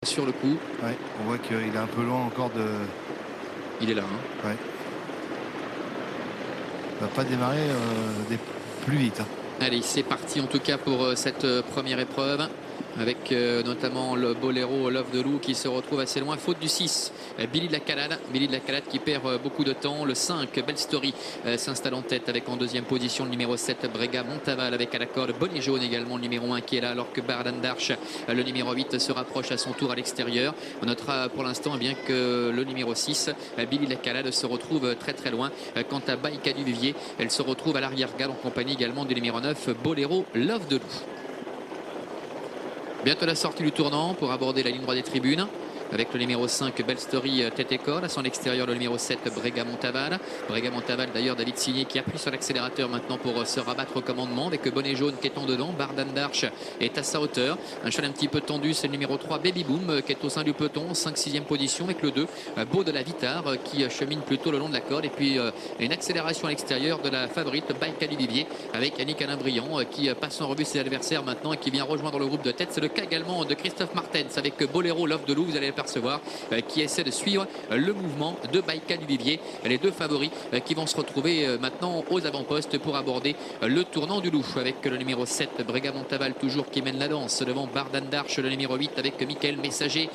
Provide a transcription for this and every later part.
Sur le coup. Ouais, on voit qu'il est un peu loin encore de... Il est là. Hein. Ouais. Il va pas démarrer plus vite. Hein. Allez, c'est parti en tout cas pour cette première épreuve. Avec notamment le boléro Love de Loup qui se retrouve assez loin. Faute du 6, Billy de la Calade. Billy de la Calade qui perd beaucoup de temps. Le 5, Belle Story, s'installe en tête avec en deuxième position le numéro 7, Brega Montaval avec à la corde Bonnet Jaune également, le numéro 1 qui est là. Alors que Bardan Darch, le numéro 8, se rapproche à son tour à l'extérieur. On notera pour l'instant bien que le numéro 6, Billy de la Calade, se retrouve très très loin. Quant à Baïka du Vivier, elle se retrouve à l'arrière-garde en compagnie également du numéro 9, Boléro Love de Loup. Bientôt la sortie du tournant pour aborder la ligne droite des tribunes. Avec le numéro 5, Belle Story, tête et corde. À son extérieur, le numéro 7, Brega Montaval. Brega Montaval, d'ailleurs, David Signé qui appuie sur l'accélérateur maintenant pour se rabattre au commandement. Avec Bonnet Jaune qui est en dedans. Bardan Darch est à sa hauteur. Un cheval un petit peu tendu, c'est le numéro 3, Baby Boom, qui est au sein du peloton. 5-6e position avec le 2, Beau de la Vitar, qui chemine plutôt le long de la corde. Et puis une accélération à l'extérieur de la favorite, Baïka du Vivier, avec Yannick Alain Briand qui passe en revue ses adversaires maintenant et qui vient rejoindre le groupe de tête. C'est le cas également de Christophe Martens avec Boléro Love de Loup. Vous allez percevoir, qui essaie de suivre le mouvement de Baïka du Vivier. Les deux favoris qui vont se retrouver maintenant aux avant-postes pour aborder le tournant du Loup avec le numéro 7, Brega Montaval, toujours qui mène la danse devant Bardan Darch, le numéro 8 avec Mickaël Messager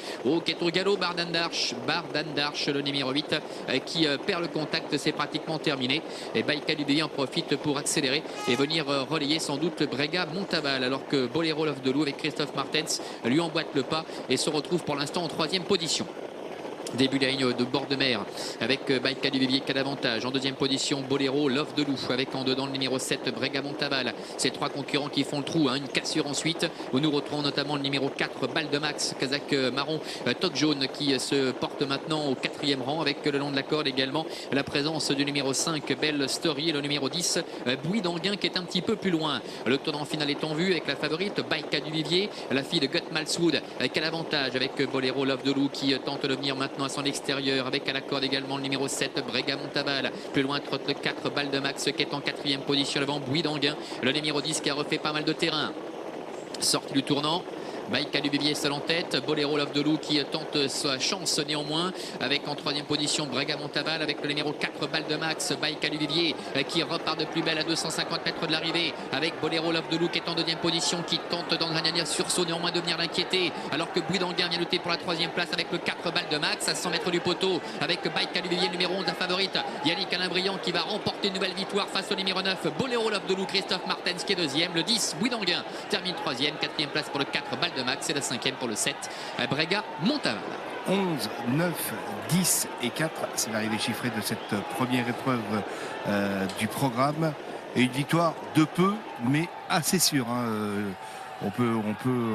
qui est au galop. Bardan Darch, le numéro 8 qui perd le contact. C'est pratiquement terminé et Baïka du Vivier en profite pour accélérer et venir relayer sans doute Brega Montaval, alors que Boléro Love de Loup avec Christophe Martens lui emboîte le pas et se retrouve pour l'instant en 3e position. Début de la ligne de bord de mer avec Baïka du Vivier qui a l'avantage. En deuxième position, Boléro Love de Loup avec en dedans le numéro 7, Brega Montaval. Ces trois concurrents qui font le trou. Une cassure ensuite où nous retrouvons notamment le numéro 4, Balle de Max, Kazakh marron, Toc Jaune qui se porte maintenant au 4e rang avec le long de la corde également la présence du numéro 5, Belle Story, et le numéro 10, Bouy d'Anguin qui est un petit peu plus loin. Le tournant final est en vue avec la favorite Baïka du Vivier, la fille de Gut Malswood qui a l'avantage avec Boléro Love de Loup qui tente de venir maintenant à son extérieur avec à la corde également le numéro 7, Brega Montaval. Plus loin, trotte le 4, Balle de Max qui est en 4e position devant Bouy d'Anguin, le numéro 10 qui a refait pas mal de terrain. Sortie du tournant, Baïka du Vivier seul en tête. Boléro Love de Loup qui tente sa chance néanmoins avec en 3e position Brega Montaval avec le numéro 4, Balle de Max. Baïka du Vivier qui repart de plus belle à 250 mètres de l'arrivée avec Boléro Love de Loup qui est en 2e position, qui tente dans un dernier sursaut néanmoins de venir l'inquiéter, alors que Bouy d'Anguin vient lutter pour la 3e place avec le 4, Balle de Max à 100 mètres du poteau avec Baïka du Vivier numéro 11, la favorite Yannick Alain Briand qui va remporter une nouvelle victoire face au numéro 9, Boléro Love de Loup. Christophe Martens qui est 2e, le 10, Bouy d'Anguin termine 3e, 4e place pour le 4, Balle de Max et la 5e pour le 7, Brega Montaval. 11, 9, 10 et 4, c'est l'arrivée chiffrée de cette première épreuve du programme. Et une victoire de peu, mais assez sûre. Hein. On peut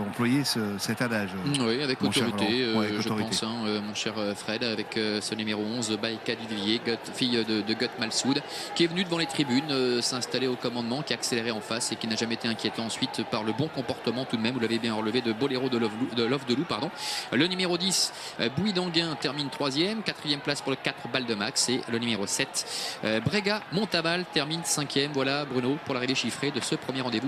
employer cet adage. Oui, avec autorité, je autorité. pense, mon cher Fred, avec ce numéro 11, Baïka du Vivier, fille de Gut Malswood, qui est venue devant les tribunes, s'installer au commandement, qui a accéléré en face et qui n'a jamais été inquiétant ensuite par le bon comportement tout de même, vous l'avez bien relevé, de Boléro de Love de Loup. Pardon. Le numéro 10, Bouy d'Anguin, termine 3e, 4e place pour le 4, Balle de Max, et le numéro 7, Brega Montaval, termine 5e. Voilà Bruno pour l'arrivée chiffrée de ce premier rendez-vous.